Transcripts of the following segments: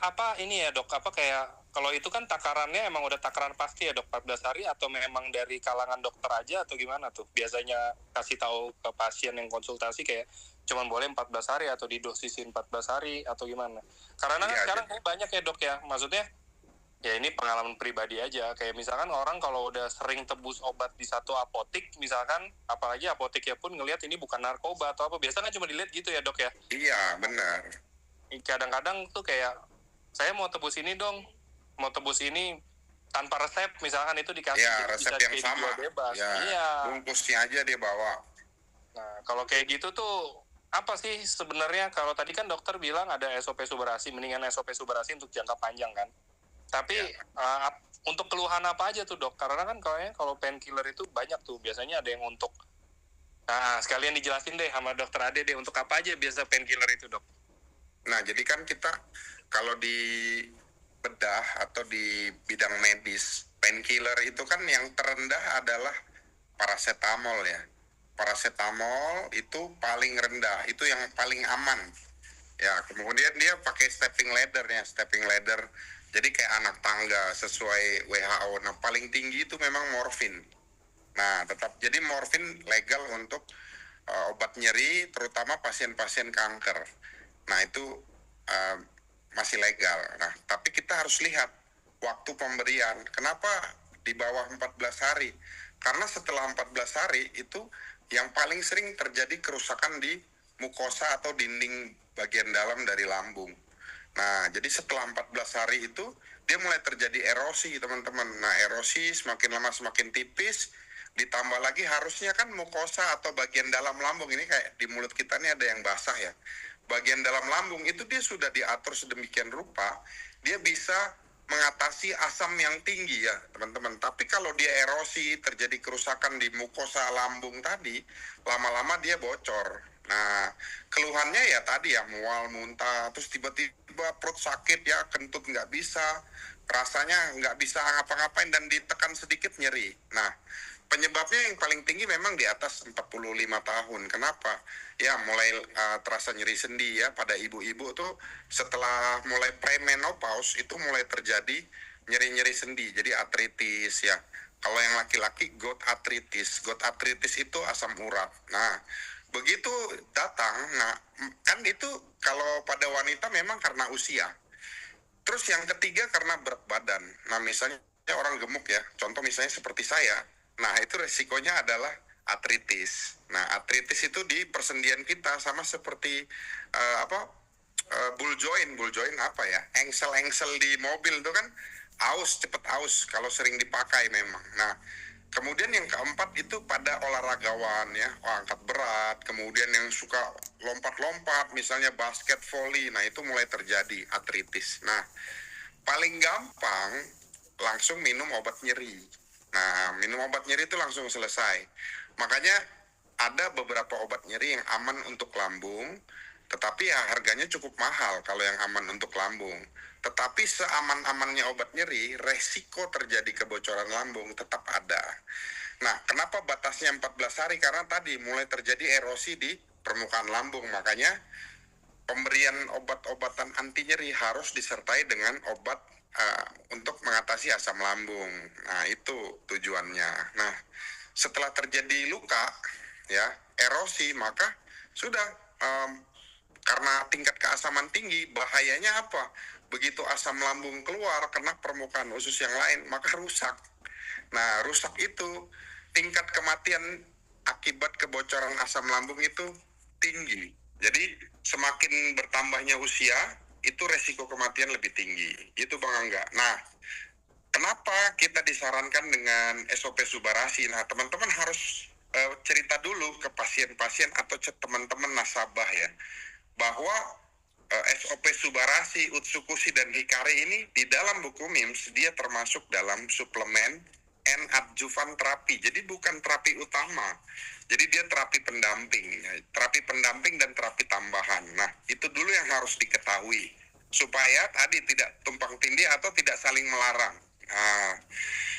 apa ini ya dok, apa kayak kalau itu kan takarannya emang udah takaran pasti ya dok 14 hari atau memang dari kalangan dokter aja atau gimana tuh? Biasanya kasih tahu ke pasien yang konsultasi kayak cuman boleh 14 hari atau didosisin 14 hari atau gimana? Karena kan Iya, sekarang kayak banyak ya dok ya, maksudnya ya ini pengalaman pribadi aja, kayak misalkan orang kalau udah sering tebus obat di satu apotik misalkan, apalagi apoteknya pun ngelihat ini bukan narkoba atau apa, biasanya kan cuma dilihat gitu ya dok ya. iya benar. Kadang-kadang tuh kayak saya mau tebus ini dong, mau tebus ini tanpa resep misalkan, itu dikasih Ya, jadi resep bisa yang kayak sama. dijual bebas. Ya, Iya. bungkusnya aja dia bawa. Nah kalau kayak gitu tuh apa sih sebenarnya, kalau tadi kan dokter bilang ada SOP subarasi, mendingan SOP subarasi untuk jangka panjang kan. Tapi Ya. untuk keluhan apa aja tuh dok? Karena kan kalau painkiller itu banyak tuh, biasanya ada yang untuk, nah sekalian dijelasin deh sama dokter Ade deh, untuk apa aja biasa painkiller itu dok? Nah, jadi kan kita kalau di bedah atau di bidang medis, painkiller itu kan yang terendah adalah paracetamol ya. Paracetamol itu paling rendah, itu yang paling aman. Ya, kemudian dia pakai stepping ladder ya, stepping ladder. Jadi kayak anak tangga sesuai WHO. Nah, paling tinggi itu memang morfin. Nah, tetap jadi morfin legal untuk obat nyeri, terutama pasien-pasien kanker. Nah, itu uh, masih legal. Nah, tapi kita harus lihat waktu pemberian. Kenapa di bawah 14 hari? Karena setelah 14 hari itu yang paling sering terjadi kerusakan di mukosa atau dinding bagian dalam dari lambung. Nah, jadi setelah 14 hari itu dia mulai terjadi erosi, teman-teman. Nah, erosi semakin lama semakin tipis, ditambah lagi harusnya kan mukosa atau bagian dalam lambung ini kayak di mulut kita ini ada yang basah ya. Bagian dalam lambung itu dia sudah diatur sedemikian rupa, dia bisa mengatasi asam yang tinggi ya, teman-teman. Tapi kalau dia erosi, terjadi kerusakan di mukosa lambung tadi, lama-lama dia bocor. Nah, keluhannya ya tadi ya, mual, muntah, terus tiba-tiba perut sakit ya, kentut nggak bisa, rasanya nggak bisa ngapa-ngapain dan ditekan sedikit nyeri. Nah, penyebabnya yang paling tinggi memang di atas 45 tahun. Kenapa? Ya mulai terasa nyeri sendi ya pada ibu-ibu tuh setelah mulai premenopause itu mulai terjadi nyeri-nyeri sendi. Jadi artritis ya. Kalau yang laki-laki gout arthritis. Gout arthritis itu asam urat. Nah, begitu datang, nah kan itu kalau pada wanita memang karena usia. Terus yang ketiga karena berat badan. Nah, misalnya orang gemuk ya, contoh misalnya seperti saya. Nah, itu resikonya adalah artritis. Nah, artritis itu di persendian kita sama seperti bull joint apa ya? Engsel-engsel di mobil itu kan cepet aus kalau sering dipakai memang. Nah, kemudian yang keempat itu pada olahragawan ya, angkat berat, kemudian yang suka lompat-lompat, misalnya basket, volley, nah itu mulai terjadi artritis. Nah, paling gampang langsung minum obat nyeri. Nah, minum obat nyeri itu langsung selesai. Makanya ada beberapa obat nyeri yang aman untuk lambung, tetapi ya harganya cukup mahal kalau yang aman untuk lambung. Tetapi seaman-amannya obat nyeri, resiko terjadi kebocoran lambung tetap ada. Nah, kenapa batasnya 14 hari? Karena tadi mulai terjadi erosi di permukaan lambung. Makanya pemberian obat-obatan anti nyeri harus disertai dengan obat untuk mengatasi asam lambung. Nah, itu tujuannya. Nah, setelah terjadi luka, ya, erosi, maka sudah karena tingkat keasaman tinggi, bahayanya apa? Begitu asam lambung keluar, kena permukaan usus yang lain, maka rusak. Nah, rusak itu tingkat kematian akibat kebocoran asam lambung itu tinggi. Jadi semakin bertambahnya usia, itu resiko kematian lebih tinggi. Itu Bang Angga. Nah, kenapa kita disarankan dengan SOP subarasi? Nah, teman-teman harus cerita dulu ke pasien-pasien atau teman-teman nasabah ya, bahwa SOP subarasi, utsukushi, dan hikari ini di dalam buku MIMS dia termasuk dalam suplemen and adjuvan terapi. Jadi bukan terapi utama. Jadi dia terapi pendamping, terapi pendamping dan terapi tambahan. Nah, itu dulu yang harus diketahui supaya tadi tidak tumpang tindih atau tidak saling melarang. Nah,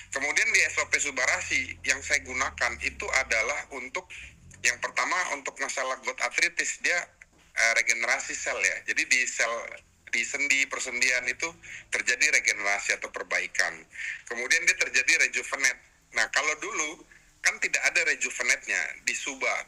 kemudian di SOP subarasi yang saya gunakan itu adalah untuk yang pertama untuk masalah gout arthritis, dia regenerasi sel ya. Jadi di sel di sendi, persendian itu terjadi regenerasi atau perbaikan. Kemudian dia terjadi rejuvenate. Nah, kalau dulu kan tidak ada rejuvenate-nya di Suba,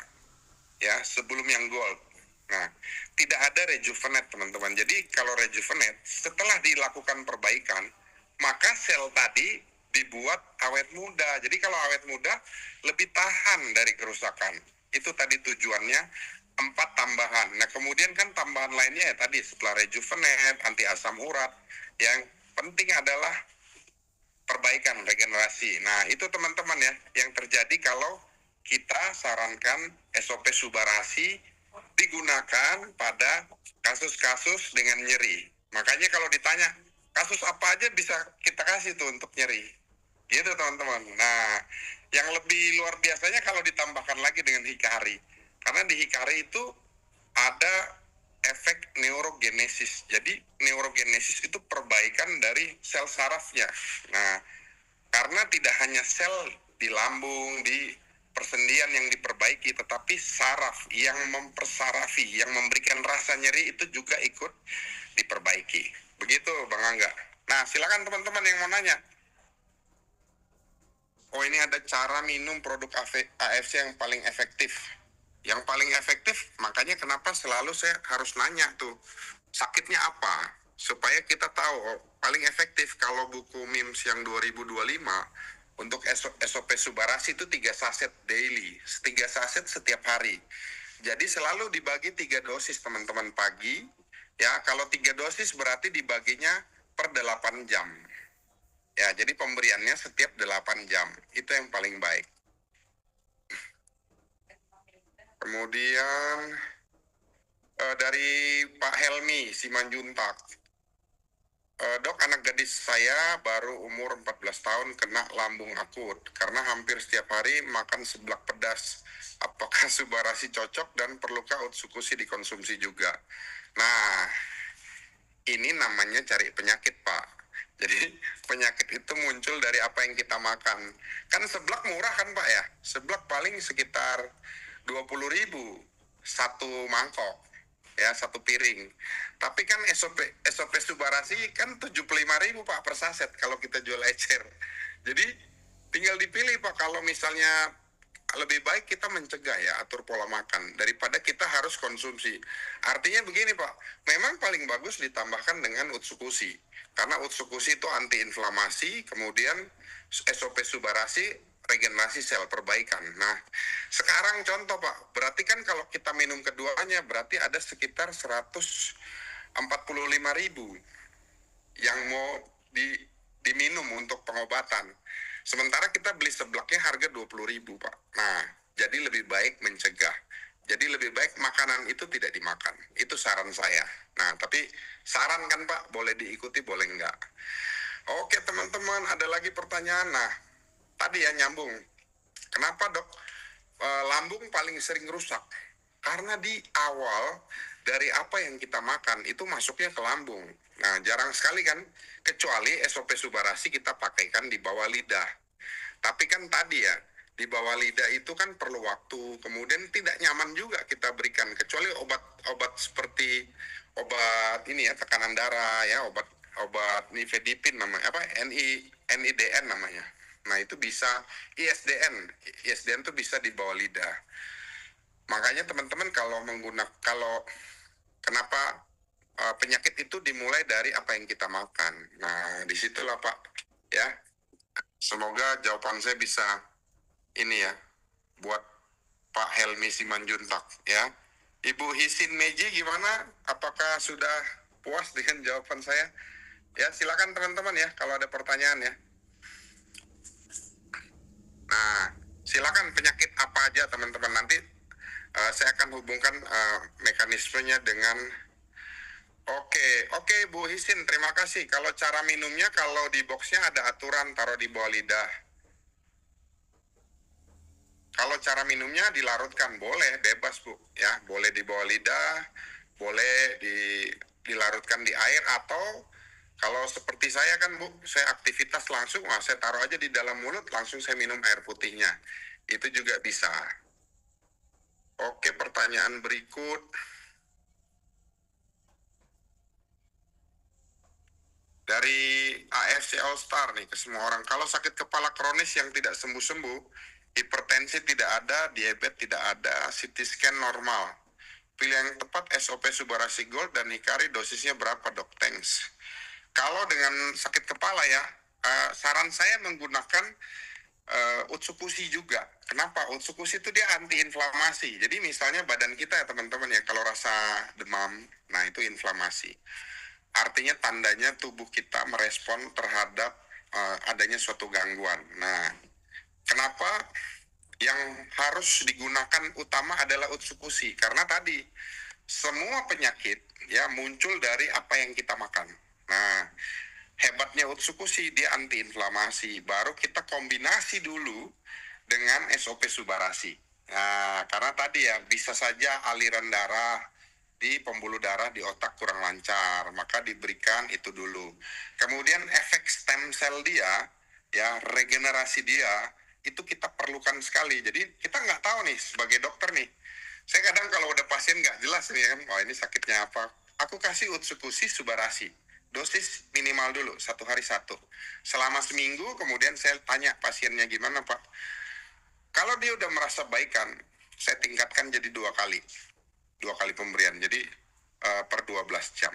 ya, sebelum yang gold. Nah, tidak ada rejuvenate, teman-teman. Jadi kalau rejuvenate, setelah dilakukan perbaikan, maka sel tadi dibuat awet muda. Jadi kalau awet muda, lebih tahan dari kerusakan. Itu tadi tujuannya, 4 tambahan. Nah, kemudian kan tambahan lainnya ya tadi, setelah rejuvenate, anti asam urat. Yang penting adalah perbaikan, regenerasi. Nah, itu teman-teman ya, yang terjadi kalau kita sarankan SOP Subarasi digunakan pada kasus-kasus dengan nyeri. Makanya kalau ditanya, kasus apa aja bisa kita kasih tuh untuk nyeri. Gitu teman-teman. Nah, yang lebih luar biasanya kalau ditambahkan lagi dengan hikari. Karena di hikari itu ada efek neurogenesis. Jadi neurogenesis itu perbaikan dari sel sarafnya. Nah, karena tidak hanya sel di lambung, di persendian yang diperbaiki, tetapi saraf yang mempersarafi, yang memberikan rasa nyeri itu juga ikut diperbaiki. Begitu Bang Angga. Nah, silakan teman-teman yang mau nanya. Oh, ini ada cara minum produk AFC yang paling efektif. Yang paling efektif, makanya kenapa selalu saya harus nanya tuh, sakitnya apa? Supaya kita tahu, oh, paling efektif kalau buku MIMS yang 2025, untuk SOP Subarasi itu 3 saset daily, 3 saset setiap hari. Jadi selalu dibagi 3 dosis teman-teman pagi, ya kalau 3 dosis berarti dibaginya per 8 jam. Ya, jadi pemberiannya setiap 8 jam, itu yang paling baik. Kemudian dari Pak Helmi Simanjuntak. Dok, anak gadis saya baru umur 14 tahun kena lambung akut karena hampir setiap hari makan seblak pedas. Apakah Subarasi cocok dan perlukah Utsukushi dikonsumsi juga? Nah, ini namanya cari penyakit, Pak. Jadi penyakit itu muncul dari apa yang kita makan. Kan seblak murah kan, Pak ya? Seblak paling sekitar 20.000 satu mangkok, ya, satu piring. Tapi kan SOP Subarasi kan 75.000 Pak per saset kalau kita jual ecer. Jadi tinggal dipilih Pak, kalau misalnya lebih baik kita mencegah ya, atur pola makan daripada kita harus konsumsi. Artinya begini Pak, memang paling bagus ditambahkan dengan Utsukushi. Karena Utsukushi itu antiinflamasi, kemudian SOP Subarasi regenerasi sel perbaikan. Nah, sekarang contoh Pak, berarti kan kalau kita minum keduanya berarti ada sekitar 145.000 yang mau diminum untuk pengobatan. Sementara kita beli seblaknya harga 20.000 Pak. Nah, jadi lebih baik mencegah. Jadi lebih baik makanan itu tidak dimakan. Itu saran saya. Nah, tapi saran kan Pak, boleh diikuti, boleh enggak. Oke teman-teman, ada lagi pertanyaan. Nah, tadi ya nyambung. Kenapa dok lambung paling sering rusak? Karena di awal dari apa yang kita makan itu masuknya ke lambung. Nah, jarang sekali kan, kecuali SOP Subarasi kita pakaikan di bawah lidah. Tapi kan tadi ya, di bawah lidah itu kan perlu waktu, kemudian tidak nyaman juga kita berikan, kecuali obat-obat seperti obat ini ya, tekanan darah ya, obat nifedipin namanya, apa, NIDN namanya. Nah, itu bisa ISDN itu bisa di bawah lidah. Makanya teman-teman kalau kenapa penyakit itu dimulai dari apa yang kita makan. Nah, disitulah Pak, ya. Semoga jawaban saya bisa ini ya, buat Pak Helmi Simanjuntak ya. Ibu Hisin Meji gimana? Apakah sudah puas dengan jawaban saya? Ya, silakan teman-teman ya kalau ada pertanyaan ya. Nah, silakan penyakit apa aja teman-teman, nanti saya akan hubungkan mekanismenya dengan. Oke Bu Hisin, terima kasih. Kalau cara minumnya, kalau di boxnya ada aturan taruh di bawah lidah. Kalau cara minumnya dilarutkan, boleh, bebas Bu, ya, boleh di bawah lidah, boleh dilarutkan di air, atau kalau seperti saya kan Bu, saya aktivitas langsung, saya taruh aja di dalam mulut, langsung saya minum air putihnya. Itu juga bisa. Oke, pertanyaan berikut. AFC All Star nih ke semua orang. Kalau sakit kepala kronis yang tidak sembuh-sembuh, hipertensi tidak ada, diabetes tidak ada, CT scan normal. Pilih yang tepat SOP Subarasi Gold dan Hikari, dosisnya berapa dok? Thanks. Kalau dengan sakit kepala ya, saran saya menggunakan Utsukushi juga. Kenapa? Utsukushi itu dia anti-inflamasi. Jadi misalnya badan kita ya teman-teman ya, kalau rasa demam, nah itu inflamasi. Artinya tandanya tubuh kita merespon terhadap adanya suatu gangguan. Nah, kenapa yang harus digunakan utama adalah Utsukushi? Karena tadi semua penyakit ya muncul dari apa yang kita makan. Nah, hebatnya Utsukushi dia anti-inflamasi. Baru kita kombinasi dulu dengan SOP Subarasi. Nah, karena tadi ya bisa saja aliran darah di pembuluh darah di otak kurang lancar, maka diberikan itu dulu. Kemudian efek stem cell dia, ya regenerasi dia, itu kita perlukan sekali. Jadi kita nggak tahu nih sebagai dokter nih. Saya kadang kalau udah pasien nggak jelas nih kan, oh ini sakitnya apa. Aku kasih Utsukushi Subarasi. Dosis minimal dulu, 1 hari 1. Selama seminggu, kemudian saya tanya pasiennya gimana Pak. Kalau dia udah merasa baikan, saya tingkatkan jadi 2 kali. 2 kali pemberian, jadi per 12 jam.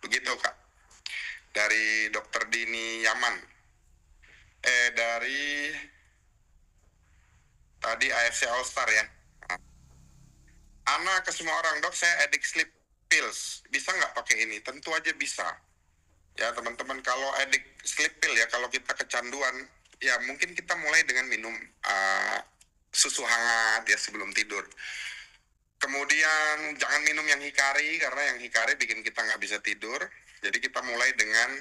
Begitu Kak. Dari Dokter Dini Yaman. Dari tadi AFC All Star ya. Ana ke semua orang, dok saya addict sleep pills. Bisa nggak pakai ini? Tentu aja bisa. Ya teman-teman, kalau addict sleep pill ya, kalau kita kecanduan, ya mungkin kita mulai dengan minum susu hangat ya sebelum tidur. Kemudian jangan minum yang Hikari, karena yang Hikari bikin kita nggak bisa tidur. Jadi kita mulai dengan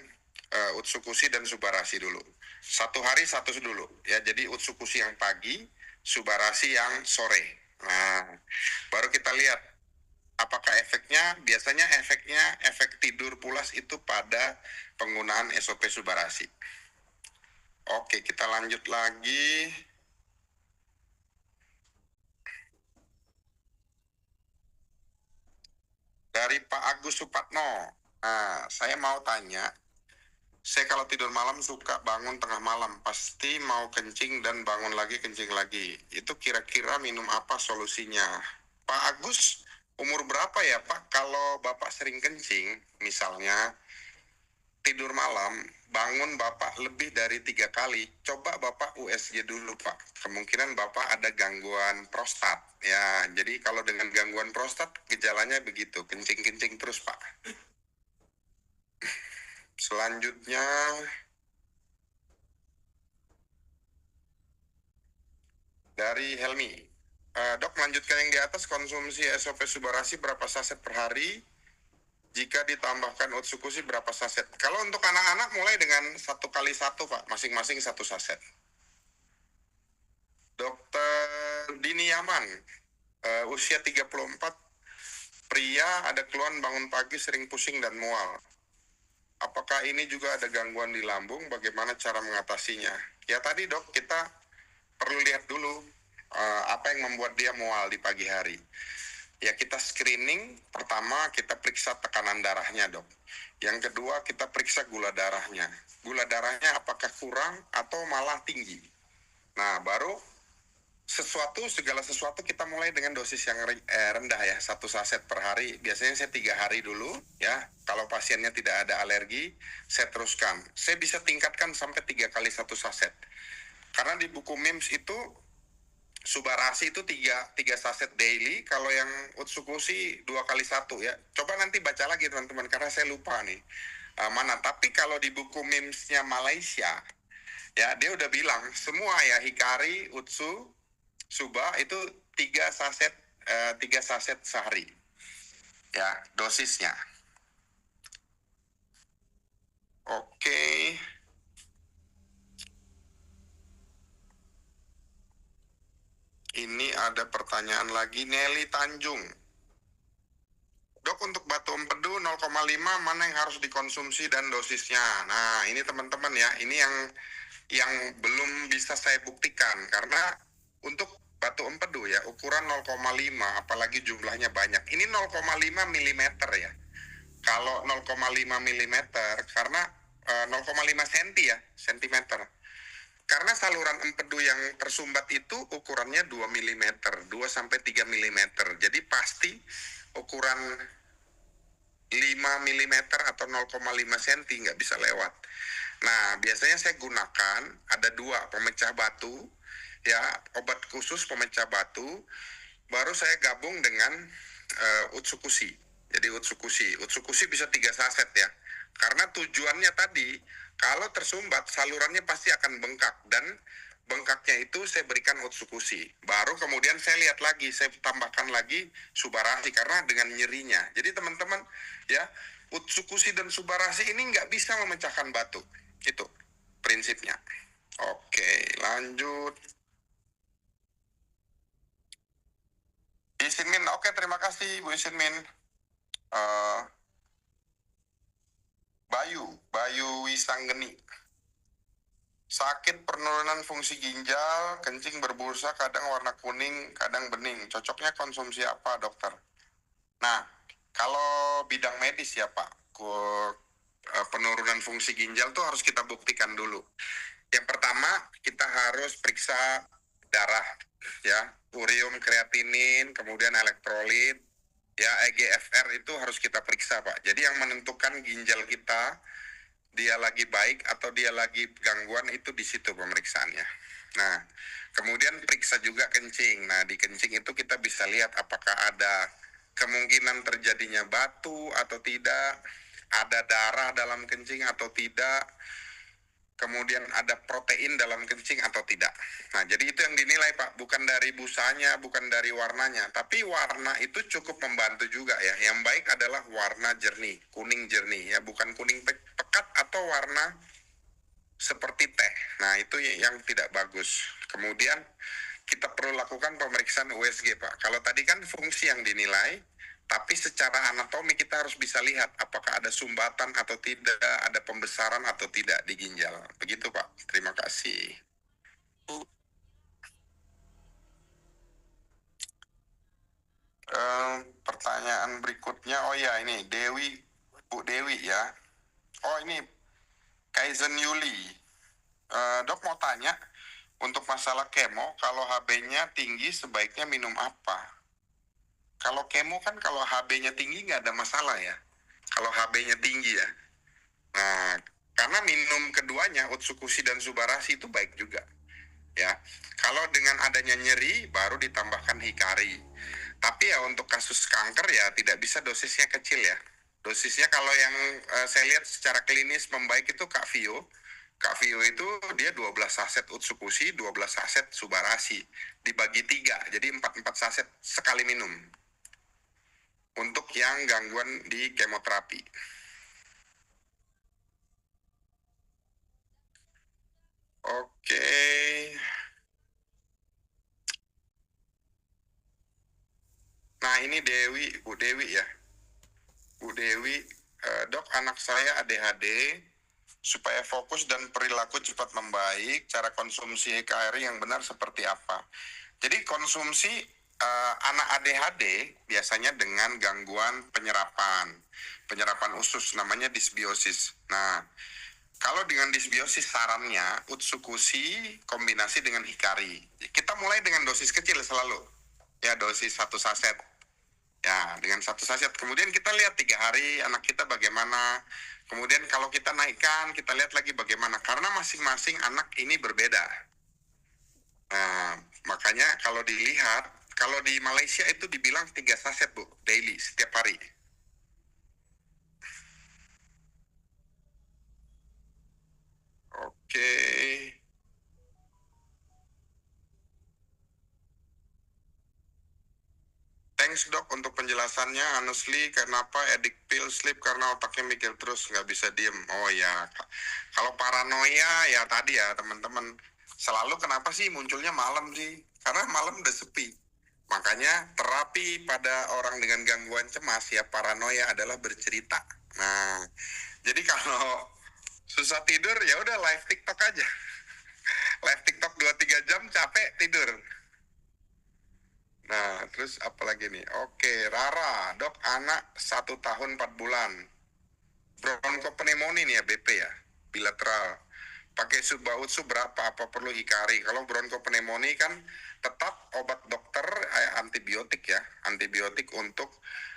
Utsukushi dan Subarasi dulu. 1 hari 1 dulu ya. Jadi Utsukushi yang pagi, Subarasi yang sore. Nah, baru kita lihat apakah efeknya. Biasanya efeknya efek tidur pulas itu pada penggunaan SOP Subarasi. Oke, kita lanjut lagi. Dari Pak Agus Supatno. Nah, saya mau tanya, saya kalau tidur malam suka bangun tengah malam, pasti mau kencing dan bangun lagi kencing lagi. Itu kira-kira minum apa solusinya? Pak Agus, umur berapa ya Pak? Kalau Bapak sering kencing, misalnya tidur malam, bangun Bapak lebih dari 3 kali, coba Bapak USG dulu Pak. Kemungkinan Bapak ada gangguan prostat. Ya, jadi kalau dengan gangguan prostat, gejalanya begitu, kencing-kencing terus Pak. Selanjutnya, dari Helmi. Dok, melanjutkan yang di atas, konsumsi SOP Subarasi berapa saset per hari? Jika ditambahkan Utsukushi berapa saset? Kalau untuk anak-anak mulai dengan 1 kali 1 Pak, masing-masing 1 saset. Dokter Dini Yaman, usia 34, pria, ada keluhan bangun pagi sering pusing dan mual. Apakah ini juga ada gangguan di lambung? Bagaimana cara mengatasinya? Ya tadi dok, kita perlu lihat dulu apa yang membuat dia mual di pagi hari. Ya kita screening, pertama kita periksa tekanan darahnya dok. Yang kedua kita periksa gula darahnya. Gula darahnya apakah kurang atau malah tinggi. Nah baru segala sesuatu kita mulai dengan dosis yang rendah ya, 1 saset per hari. Biasanya saya 3 hari dulu ya. Kalau pasiennya tidak ada alergi, saya teruskan. Saya bisa tingkatkan sampai 3 kali 1 saset. Karena di buku MIMS itu Subarasi itu 3 saset daily. Kalau yang Utsukushi 2 kali 1 ya. Coba nanti baca lagi teman-teman, karena saya lupa nih mana. Tapi kalau di buku MIMS-nya Malaysia ya, dia udah bilang semua ya, Hikari, Utsu, Suba itu 3 saset sehari ya dosisnya. Oke. Ini ada pertanyaan lagi, Nelly Tanjung. Dok, untuk batu empedu 0,5 mana yang harus dikonsumsi dan dosisnya? Nah, ini teman-teman ya, ini yang belum bisa saya buktikan, karena untuk batu empedu ya ukuran 0,5 apalagi jumlahnya banyak. Ini 0,5 mm ya. Kalau 0,5 mm karena 0,5 senti ya, sentimeter. Karena saluran empedu yang tersumbat itu ukurannya 2 mm, 2 sampai 3 mm. Jadi pasti ukuran 5 mm atau 0,5 cm nggak bisa lewat. Nah, biasanya saya gunakan ada 2 pemecah batu, ya, obat khusus pemecah batu, baru saya gabung dengan Utsukushi. Jadi Utsukushi bisa 3 saset ya. Karena tujuannya tadi, kalau tersumbat salurannya pasti akan bengkak, dan bengkaknya itu saya berikan Utsukushi. Baru kemudian saya lihat lagi, saya tambahkan lagi Subarashi karena dengan nyerinya. Jadi teman-teman ya, Utsukushi dan Subarashi ini nggak bisa memecahkan batu. Itu prinsipnya. Oke, lanjut. Isinmin, oke, terima kasih Bu Isinmin. Bayu Wisanggeni. Sakit penurunan fungsi ginjal, kencing berbusa, kadang warna kuning, kadang bening. Cocoknya konsumsi apa, dokter? Nah, kalau bidang medis ya Pak, penurunan fungsi ginjal tuh harus kita buktikan dulu. Yang pertama, kita harus periksa darah, ya, urium, kreatinin, kemudian elektrolit, ya, EGFR itu harus kita periksa Pak. Jadi yang menentukan ginjal kita, dia lagi baik atau dia lagi gangguan, itu di situ pemeriksaannya. Nah, kemudian periksa juga kencing. Nah, di kencing itu kita bisa lihat apakah ada kemungkinan terjadinya batu atau tidak, ada darah dalam kencing atau tidak, kemudian ada protein dalam kencing atau tidak. Nah, jadi itu yang dinilai Pak, bukan dari busanya, bukan dari warnanya, tapi warna itu cukup membantu juga ya. Yang baik adalah warna jernih, kuning jernih ya, bukan kuning pekat atau warna seperti teh. Nah, itu yang tidak bagus. Kemudian kita perlu lakukan pemeriksaan USG Pak. Kalau tadi kan fungsi yang dinilai, tapi secara anatomi kita harus bisa lihat apakah ada sumbatan atau tidak, ada pembesaran atau tidak di ginjal. Begitu Pak, terima kasih. Pertanyaan berikutnya, oh ya ini Bu Dewi ya. Oh ini Kaizen Yuli. Dok mau tanya, untuk masalah kemo, kalau HB-nya tinggi sebaiknya minum apa? Kalau kemo kan kalau HB-nya tinggi nggak ada masalah ya. Kalau HB-nya tinggi ya. Nah, karena minum keduanya, Utsukushi dan Subarashi itu baik juga. Ya, kalau dengan adanya nyeri, baru ditambahkan Hikari. Tapi ya untuk kasus kanker ya tidak bisa dosisnya kecil ya. Dosisnya kalau yang saya lihat secara klinis membaik itu Kak Vio. Kak Vio itu dia 12 saset Utsukushi, 12 saset Subarashi. Dibagi 3, jadi 4 saset sekali minum. Untuk yang gangguan di kemoterapi. Oke. Nah ini Bu Dewi ya. Bu Dewi, dok anak saya ADHD, supaya fokus dan perilaku cepat membaik, cara konsumsi HKRI yang benar seperti apa? Jadi konsumsi anak ADHD biasanya dengan gangguan penyerapan usus, namanya disbiosis. Nah, kalau dengan disbiosis sarannya Utsukushi kombinasi dengan Hikari. Kita mulai dengan dosis kecil selalu, ya dosis 1 saset. Ya, dengan 1 saset. Kemudian kita lihat 3 hari anak kita bagaimana. Kemudian kalau kita naikkan, kita lihat lagi bagaimana. Karena masing-masing anak ini berbeda. Nah, makanya kalau dilihat, kalau di Malaysia itu dibilang 3 saset Bu, daily, setiap hari. Oke. Thanks dok untuk penjelasannya. Honestly, kenapa addict pill sleep? Karena otaknya mikir terus, nggak bisa diem. Oh ya, kalau paranoia ya tadi ya teman-teman. Selalu kenapa sih munculnya malam sih? Karena malam udah sepi. Makanya terapi pada orang dengan gangguan cemas ya paranoia adalah bercerita. Nah, jadi kalau susah tidur ya udah live TikTok aja. Live TikTok 2-3 jam capek tidur. Nah, terus apa lagi nih? Oke, Rara, dok anak 1 tahun 4 bulan. Bronchopneumonia nih ya, BP ya. bilateral. Pakai Suba Utsu berapa? Apa perlu Hikari? Kalau bronkopneumonia kan tetap obat dokter antibiotik ya, antibiotik untuk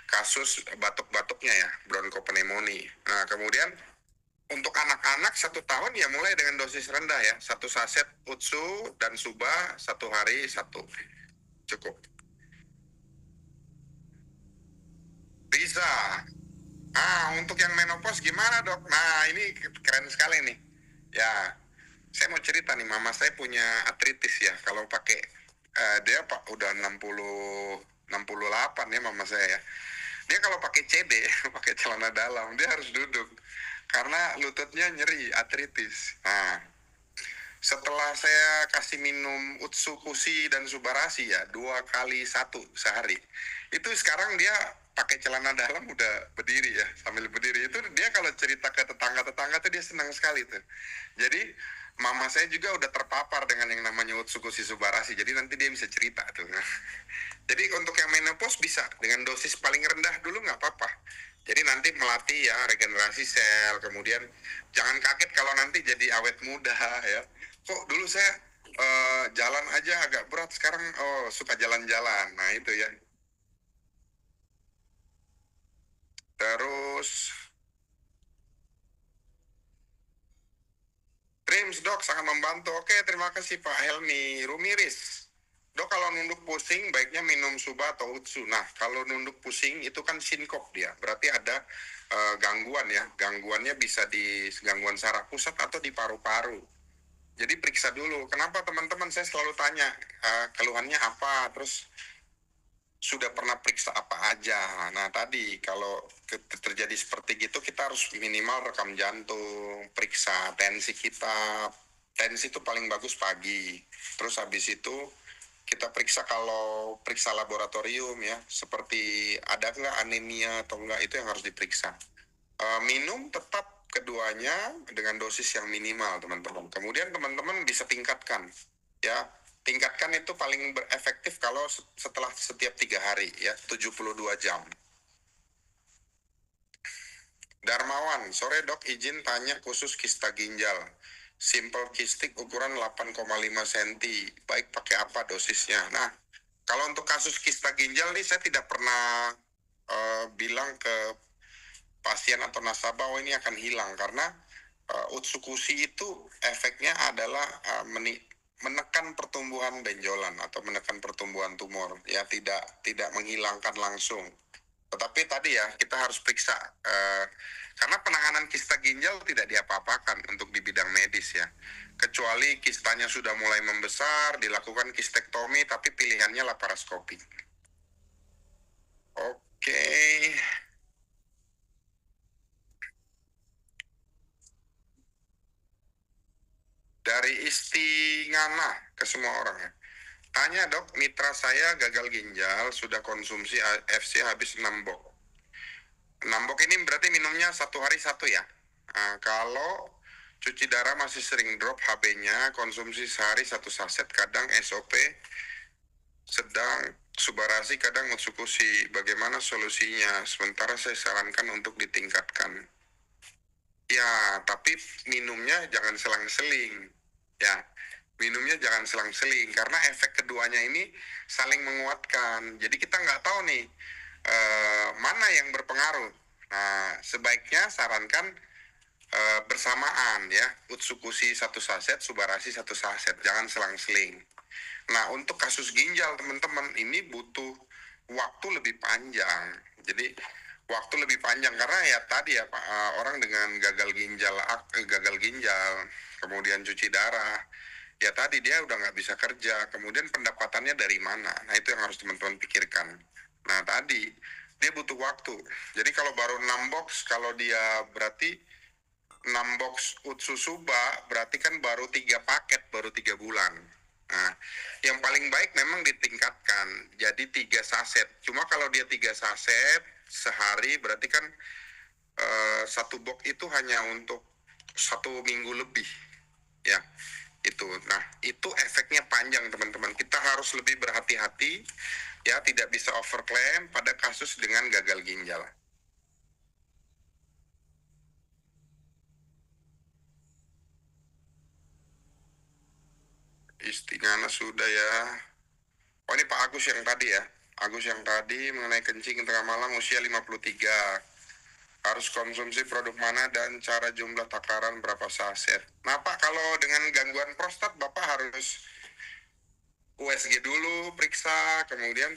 kasus batuk-batuknya ya, bronkopneumonia. Nah kemudian untuk anak-anak 1 tahun ya mulai dengan dosis rendah ya, 1 saset Utsu dan Suba 1 hari 1, cukup. Bisa. Untuk yang menopause gimana dok? Nah ini keren sekali nih. Ya, saya mau cerita nih, mama saya punya artritis ya. Kalau pakai dia udah 68 ya mama saya ya. Dia kalau pakai CD, pakai celana dalam, dia harus duduk karena lututnya nyeri, artritis. Nah, setelah saya kasih minum Utsukushi dan Subarasi ya 2 kali 1 sehari, itu sekarang dia pakai celana dalam udah berdiri ya, sambil berdiri itu dia kalau cerita ke tetangga-tetangga tuh dia senang sekali tuh. Jadi mama saya juga udah terpapar dengan yang namanya Utsukushi Subarasi, jadi nanti dia bisa cerita tuh. Jadi untuk yang menopause bisa dengan dosis paling rendah dulu nggak apa-apa. Jadi nanti melatih ya regenerasi sel, kemudian jangan kaget kalau nanti jadi awet muda ya. Kok dulu saya jalan aja agak berat, sekarang suka jalan-jalan. Nah itu ya. Terus Trims dok sangat membantu. Oke, terima kasih Pak Helmi. Rumiris, dok kalau nunduk pusing baiknya minum Suba atau Utsu. Nah kalau nunduk pusing itu kan sinkop dia, berarti ada gangguan ya. Gangguannya bisa di gangguan saraf pusat atau di paru-paru. Jadi periksa dulu. Kenapa teman-teman saya selalu tanya keluhannya apa, terus sudah pernah periksa apa aja. Nah tadi kalau terjadi seperti gitu kita harus minimal rekam jantung, periksa tensi kita. Tensi itu paling bagus pagi. Terus habis itu kita periksa, kalau periksa laboratorium ya, seperti ada nggak anemia atau enggak, itu yang harus diperiksa. Minum tetap keduanya dengan dosis yang minimal teman-teman. Kemudian teman-teman bisa tingkatkan ya. Tingkatkan itu paling berefektif kalau setelah setiap 3 hari ya, 72 jam. Darmawan, sore dok izin tanya khusus kista ginjal. Simple kistik ukuran 8,5 cm. Baik pakai apa dosisnya? Nah, kalau untuk kasus kista ginjal nih saya tidak pernah bilang ke pasien atau nasabah ini akan hilang, karena Utsukushi itu efeknya adalah menekan pertumbuhan benjolan atau menekan pertumbuhan tumor ya, tidak menghilangkan langsung. Tetapi tadi ya kita harus periksa karena penanganan kista ginjal tidak diapa-apakan untuk di bidang medis ya, kecuali kistanya sudah mulai membesar dilakukan kistektomi, tapi pilihannya laparoskopi. Oke. Dari Istingana ke semua orang ya. Tanya dok, mitra saya gagal ginjal, sudah konsumsi AFC habis 6 box. 6 box ini berarti minumnya 1 hari 1 ya. Nah, kalau cuci darah masih sering drop HB-nya, konsumsi sehari 1 saset, kadang SOP, sedang Subarasi, kadang Utsukushi. Bagaimana solusinya? Sementara saya sarankan untuk ditingkatkan. Ya, tapi minumnya jangan selang-seling. Ya, minumnya jangan selang-seling karena efek keduanya ini saling menguatkan. Jadi kita nggak tahu nih mana yang berpengaruh. Nah, sebaiknya sarankan bersamaan ya, Utsukushi 1 saset, Subarasi 1 saset, jangan selang-seling. Nah, untuk kasus ginjal teman-teman ini butuh waktu lebih panjang. Jadi waktu lebih panjang karena ya tadi ya Pak, orang dengan gagal ginjal, kemudian cuci darah, ya tadi dia udah nggak bisa kerja, kemudian pendapatannya dari mana? Nah itu yang harus teman-teman pikirkan. Nah tadi dia butuh waktu. Jadi kalau baru 6 box, kalau dia berarti 6 box Utsusuba berarti kan baru 3 paket, baru 3 bulan. Nah, yang paling baik memang ditingkatkan jadi 3 saset. Cuma kalau dia 3 saset sehari berarti kan 1 box itu hanya untuk 1 minggu lebih ya itu. Nah itu efeknya panjang teman-teman. Kita harus lebih berhati-hati ya, tidak bisa overclaim pada kasus dengan gagal ginjal. Istigana sudah ya. Oh ini Pak Agus yang tadi ya. Agus yang tadi mengenai kencing tengah malam usia 53. Harus konsumsi produk mana dan cara jumlah takaran berapa saset. Nah Pak, kalau dengan gangguan prostat Bapak harus USG dulu, periksa, kemudian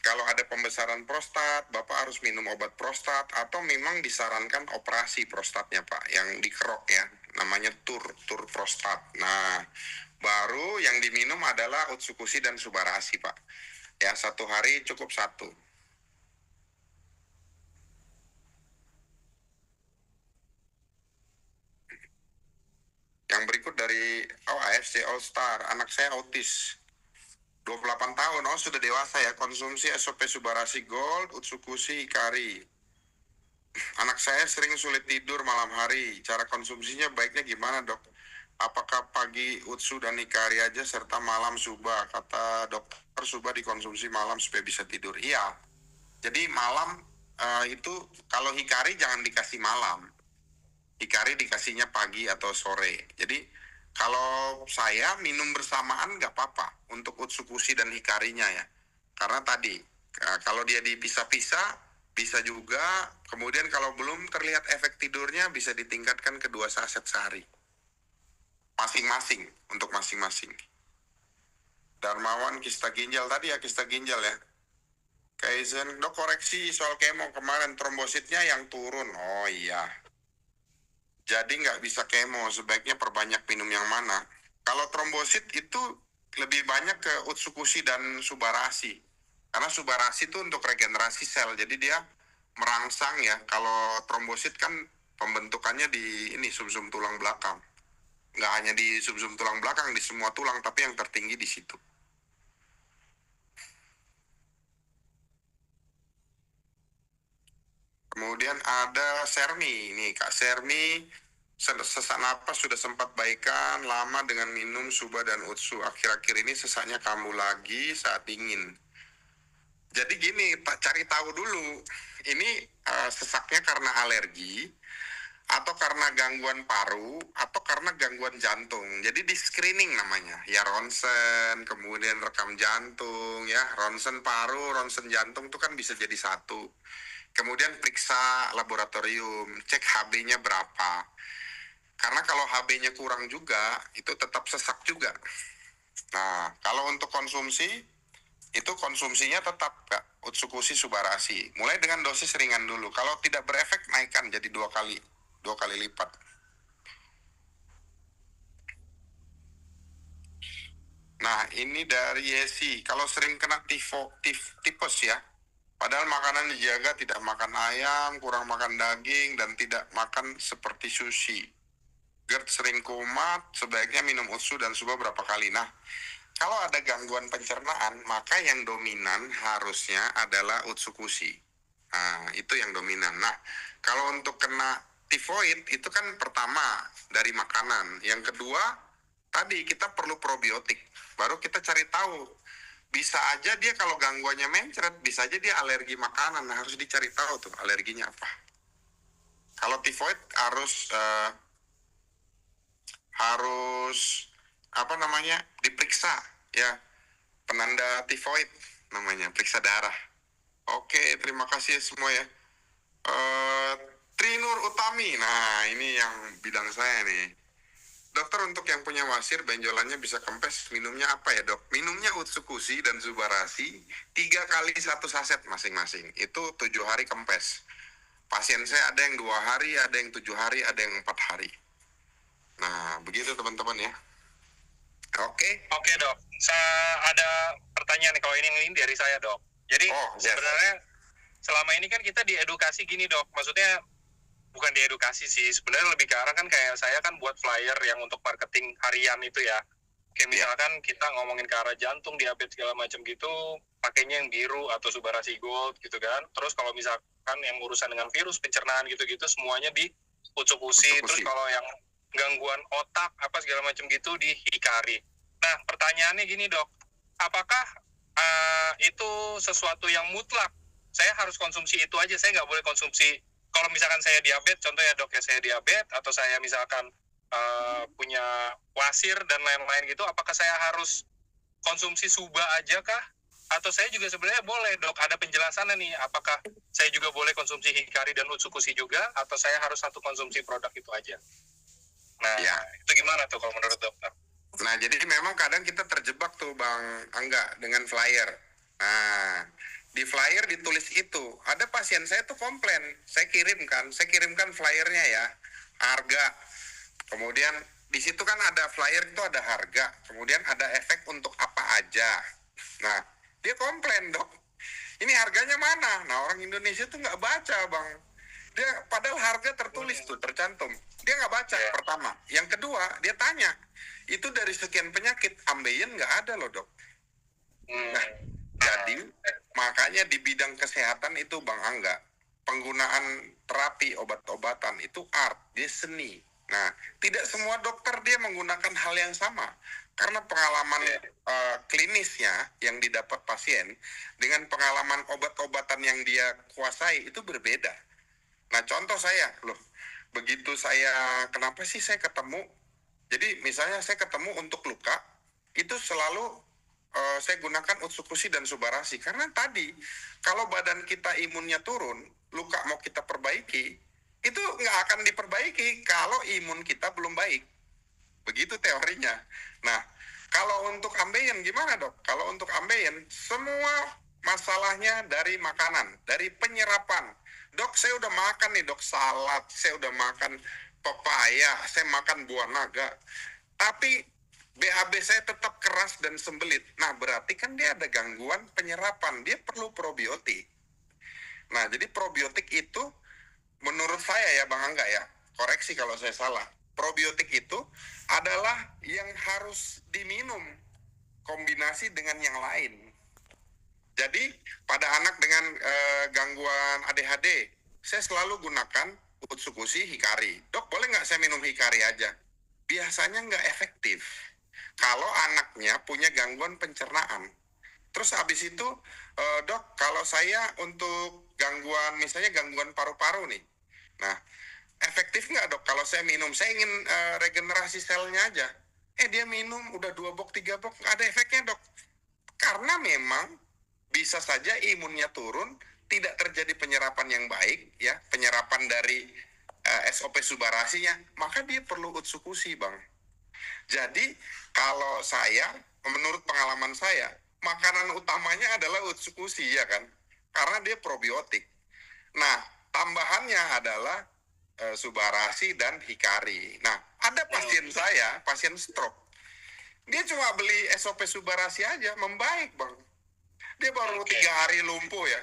kalau ada pembesaran prostat, Bapak harus minum obat prostat, atau memang disarankan operasi prostatnya Pak, yang dikerok ya, namanya tur prostat. Nah, baru yang diminum adalah Utsukushi dan Subarasi Pak. Ya, 1 hari cukup 1. Yang berikut dari AFC All Star, anak saya autis. 28 tahun, sudah dewasa ya, konsumsi SOP Subarasi Gold, Utsukushi, Hikari. Anak saya sering sulit tidur malam hari, cara konsumsinya baiknya gimana dok? Apakah pagi Utsu dan Hikari aja serta malam Suba? Kata dokter Suba dikonsumsi malam supaya bisa tidur. Iya, jadi malam itu kalau Hikari jangan dikasih malam. Hikari dikasihnya pagi atau sore. Jadi kalau saya minum bersamaan nggak apa-apa untuk Utsukushi dan Hikarinya ya. Karena tadi kalau dia dipisah-pisah bisa juga. Kemudian kalau belum terlihat efek tidurnya bisa ditingkatkan ke 2 saset sehari. Masing-masing untuk masing-masing. Darmawan kista ginjal tadi ya, kista ginjal ya. Kaizen dok, koreksi soal kemo kemarin, trombositnya yang turun. Oh iya. Jadi nggak bisa kemo, sebaiknya perbanyak minum yang mana? Kalau trombosit itu lebih banyak ke Utsukushi dan Subarasi. Karena Subarasi itu untuk regenerasi sel, jadi dia merangsang ya. Kalau trombosit kan pembentukannya di ini sumsum tulang belakang. Nggak hanya di sumsum tulang belakang, di semua tulang, tapi yang tertinggi di situ. Kemudian ada Sermi, nih Kak Sermi, sesak napas sudah sempat baikan lama dengan minum Suba dan Utsu. Akhir-akhir ini sesaknya kambuh lagi saat dingin. Jadi gini, cari tahu dulu, ini sesaknya karena alergi, atau karena gangguan paru, atau karena gangguan jantung. Jadi di screening namanya, ya ronsen, kemudian rekam jantung, ya ronsen paru, ronsen jantung itu kan bisa jadi satu. Kemudian periksa laboratorium, cek HB-nya berapa. Karena kalau HB-nya kurang juga, itu tetap sesak juga. Nah, kalau untuk konsumsi, itu konsumsinya tetap Kak, Utsukushi Subarasi. Mulai dengan dosis ringan dulu. Kalau tidak berefek, naikkan jadi 2 kali lipat. Nah, ini dari Yesi. Kalau sering kena tipes ya, padahal makanan dijaga, tidak makan ayam, kurang makan daging, dan tidak makan seperti sushi. GERD sering kumat, sebaiknya minum Utsu dan Suba berapa kali. Nah, kalau ada gangguan pencernaan, maka yang dominan harusnya adalah Utsukushi. Nah, itu yang dominan. Nah, kalau untuk kena tifoid, itu kan pertama dari makanan. Yang kedua, tadi kita perlu probiotik. Baru kita cari tahu. Bisa aja dia kalau gangguannya mencret, bisa aja dia alergi makanan. Nah, harus dicari tahu tuh alerginya apa. Kalau tifoid harus diperiksa ya, penanda tifoid namanya, periksa darah. Oke, terima kasih semua ya. Trinur Utami, nah ini yang bidang saya nih. Dokter, untuk yang punya wasir benjolannya bisa kempes, minumnya apa ya dok? Minumnya Utsukushi dan Subarasi 3 kali 1 saset masing-masing. Itu 7 hari kempes. Pasien saya ada yang 2 hari, ada yang 7 hari, ada yang 4 hari. Nah, begitu teman-teman ya. Oke dok, saya ada pertanyaan nih, kalau ini dari saya dok. Jadi sebenarnya selama ini kan kita diedukasi gini dok, maksudnya bukan diedukasi sih, sebenarnya lebih ke arah kan kayak saya kan buat flyer yang untuk marketing harian itu ya. Kayak misalkan kita ngomongin ke arah jantung, diabetes segala macam gitu, pakainya yang biru atau Subarasi Gold gitu kan. Terus kalau misalkan yang urusan dengan virus, pencernaan gitu-gitu semuanya di Utsukushi. Terus kalau yang gangguan otak apa segala macam gitu di Hikari. Nah, pertanyaannya gini dok, apakah itu sesuatu yang mutlak? Saya harus konsumsi itu aja, saya nggak boleh konsumsi. Kalau misalkan saya diabetes, contohnya dok ya, saya diabetes, atau saya misalkan punya wasir dan lain-lain gitu, apakah saya harus konsumsi suba aja kah? Atau saya juga sebenarnya boleh dok, ada penjelasannya nih, apakah saya juga boleh konsumsi hikari dan utsukushi juga, atau saya harus satu konsumsi produk itu aja? Nah, Ya, itu gimana tuh kalau menurut dokter? nah jadi memang kadang kita terjebak tuh Bang Angga dengan flyer. Nah, di flyer ditulis itu. Ada pasien saya tuh komplain, saya kirimkan flyernya ya, harga. Kemudian di situ kan ada flyer itu ada harga, kemudian ada efek untuk apa aja. Nah, dia komplain dok, ini harganya mana? Nah orang Indonesia tuh nggak baca Bang. Dia padahal harga tertulis tuh tercantum. Dia nggak baca pertama. Yang kedua dia tanya, itu dari sekian penyakit ambeien nggak ada loh dok. Nah, jadi makanya di bidang kesehatan itu Bang Angga, penggunaan terapi obat-obatan itu art, dia seni. Nah, tidak semua dokter dia menggunakan hal yang sama. Karena pengalaman klinisnya yang didapat pasien dengan pengalaman obat-obatan yang dia kuasai itu berbeda. Nah, contoh saya, loh, begitu saya, kenapa sih saya ketemu? Jadi misalnya saya ketemu untuk luka, itu selalu saya gunakan utsukushi dan subarashi. Karena tadi, kalau badan kita imunnya turun, luka mau kita perbaiki, itu nggak akan diperbaiki kalau imun kita belum baik. Begitu teorinya. Nah, kalau untuk ambeien gimana dok? Kalau untuk ambeien, semua masalahnya dari makanan, dari penyerapan. Dok, saya udah makan nih dok, salad, saya udah makan pepaya, saya makan buah naga. Tapi BAB saya tetap keras dan sembelit. Nah, berarti kan dia ada gangguan penyerapan. Dia perlu probiotik. Nah, jadi probiotik itu menurut saya ya Bang Angga ya, koreksi kalau saya salah. Probiotik itu adalah yang harus diminum kombinasi dengan yang lain. Jadi pada anak dengan gangguan ADHD, saya selalu gunakan utsukushi hikari. Dok, boleh nggak saya minum hikari aja? Biasanya nggak efektif. Kalau anaknya punya gangguan pencernaan. Terus habis itu, dok, kalau saya untuk gangguan, misalnya gangguan paru-paru nih. Nah, efektif nggak dok kalau saya minum? Saya ingin regenerasi selnya aja. Dia minum udah 2 box, 3 box, nggak ada efeknya dok. Karena memang bisa saja imunnya turun, tidak terjadi penyerapan yang baik, ya, penyerapan dari SOP subarasinya, maka dia perlu utsukushi bang. Jadi kalau saya, menurut pengalaman saya, makanan utamanya adalah utsukushi ya kan, karena dia probiotik. Nah, tambahannya adalah subarashi dan hikari. Nah, ada pasien saya, pasien stroke. Dia cuma beli SOP subarashi aja, membaik bang. Dia baru 3 hari lumpuh ya.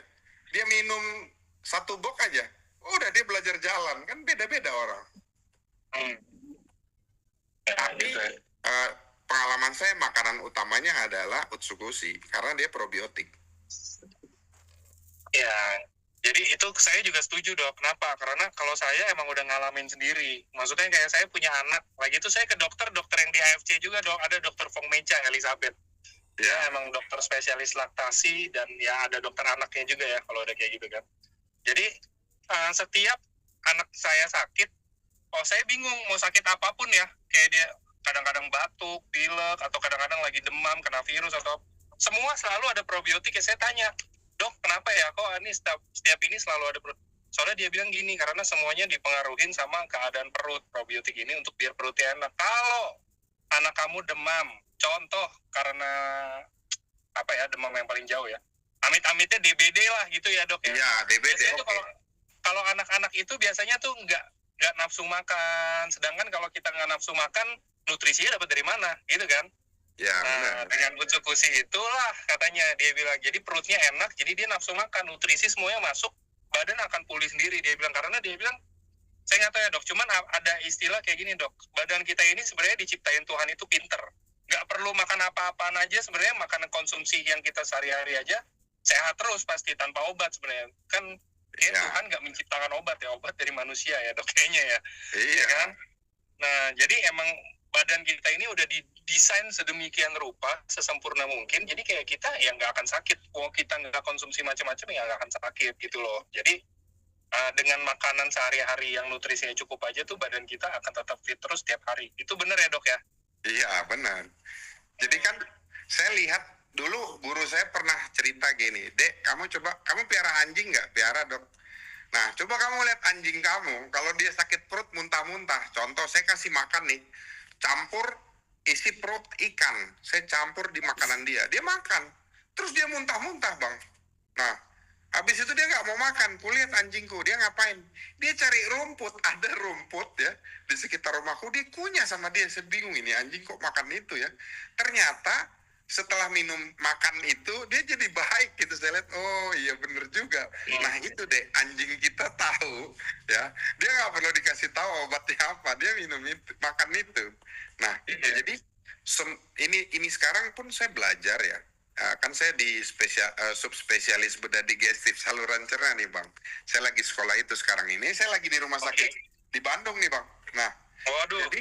Dia minum 1 box aja. Udah dia belajar jalan. Kan beda-beda orang. Tapi pengalaman saya makanan utamanya adalah utsukushi. Karena dia probiotik. Ya, jadi itu saya juga setuju dok. Kenapa? Karena kalau saya emang udah ngalamin sendiri. Maksudnya kayak saya punya anak. Lagi itu saya ke dokter yang di AFC juga dok. Ada dokter Fong Mecha, Elizabeth. Dia emang dokter spesialis laktasi dan ya ada dokter anaknya juga ya kalau ada kayak gitu kan. Jadi setiap anak saya sakit, saya bingung mau sakit apapun ya. Kayak dia kadang-kadang batuk, pilek, atau kadang-kadang lagi demam, kena virus, atau semua selalu ada probiotik ya. Saya tanya, dok kenapa ya kok ini setiap ini selalu ada soalnya dia bilang gini, karena semuanya dipengaruhin sama keadaan perut, probiotik ini untuk biar perutnya enak. Kalau anak kamu demam, contoh karena apa ya, demam yang paling jauh ya, amit-amitnya DBD lah gitu ya dok ya. Iya, DBD. Okay. Kalau anak-anak itu biasanya tuh nggak nafsu makan, sedangkan kalau kita nggak nafsu makan, nutrisinya dapat dari mana gitu kan. Ya, nah, dengan utsukushi itulah katanya dia bilang, jadi perutnya enak, jadi dia nafsu makan, nutrisi semuanya masuk, badan akan pulih sendiri dia bilang. Karena dia bilang, saya nggak tahu ya dok, cuman ada istilah kayak gini dok, badan kita ini sebenarnya diciptain Tuhan itu pinter, nggak perlu makan apa-apaan aja sebenarnya, makanan konsumsi yang kita sehari-hari aja sehat terus pasti tanpa obat sebenarnya kan. Tuhan nggak menciptakan obat ya, obat dari manusia ya dok kayaknya ya. Iya kan. Nah jadi emang badan kita ini udah didesain sedemikian rupa, sesempurna mungkin, jadi kayak kita ya nggak akan sakit. Kalau kita nggak konsumsi macam-macam ya nggak akan sakit gitu loh. Jadi dengan makanan sehari-hari yang nutrisinya cukup aja tuh badan kita akan tetap fit terus tiap hari. Itu benar ya dok ya? Iya benar. Jadi kan saya lihat dulu guru saya pernah cerita gini, Dek, kamu piara anjing nggak? Piara dok. Nah, coba kamu lihat anjing kamu, kalau dia sakit perut muntah-muntah, contoh saya kasih makan nih, campur isi perut ikan, saya campur di makanan dia makan, terus dia muntah-muntah bang. Nah, habis itu dia nggak mau makan, kulihat anjingku, dia ngapain? Dia cari rumput, ada rumput ya, di sekitar rumahku, dia kunyah sama dia, saya bingung ini anjing kok makan itu ya. Ternyata setelah minum makan itu dia jadi baik gitu, saya lihat oh iya bener juga. Nah itu deh anjing kita tahu ya, dia nggak perlu dikasih tahu obatnya apa, dia minum itu makan itu. Nah jadi ini sekarang pun saya belajar ya. Kan saya di subspesialis bedah digestif saluran cerna nih bang. Saya lagi sekolah itu sekarang ini, saya lagi di rumah sakit di Bandung nih bang. Nah jadi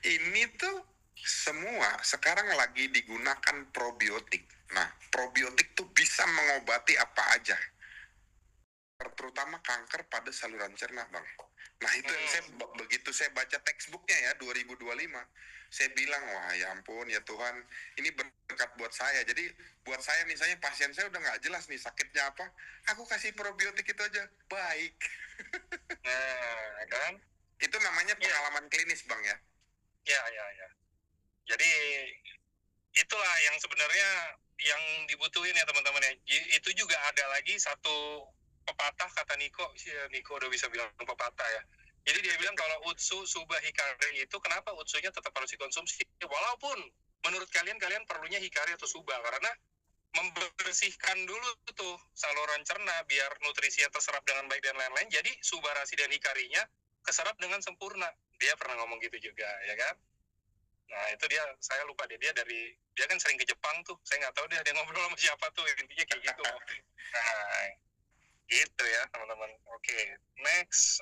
ini tuh semua sekarang lagi digunakan probiotik. Nah, probiotik tuh bisa mengobati apa aja. Terutama kanker pada saluran cerna, Bang. Nah, itu yang begitu saya baca textbooknya ya, 2025. Saya bilang, wah ya ampun ya Tuhan, ini berkat buat saya. Jadi, buat saya misalnya pasien saya udah nggak jelas nih sakitnya apa, aku kasih probiotik itu aja, baik. Nah, kan? Itu namanya pengalaman klinis, Bang ya? Ya. Jadi itulah yang sebenarnya yang dibutuhin ya teman-teman ya. Itu juga ada lagi satu pepatah kata Niko udah bisa bilang pepatah ya. Jadi dia bilang kalau utsu subah hikari itu kenapa utsunya tetap harus dikonsumsi walaupun menurut kalian perlunya hikari atau subah karena membersihkan dulu tuh saluran cerna biar nutrisinya terserap dengan baik dan lain-lain. Jadi subarasi dan hikarinya keserap dengan sempurna. Dia pernah ngomong gitu juga ya kan. Nah itu saya lupa dia kan sering ke Jepang tuh, saya nggak tahu dia ngobrol sama siapa tuh, intinya kayak gitu. Nah gitu ya teman-teman. Oke, next.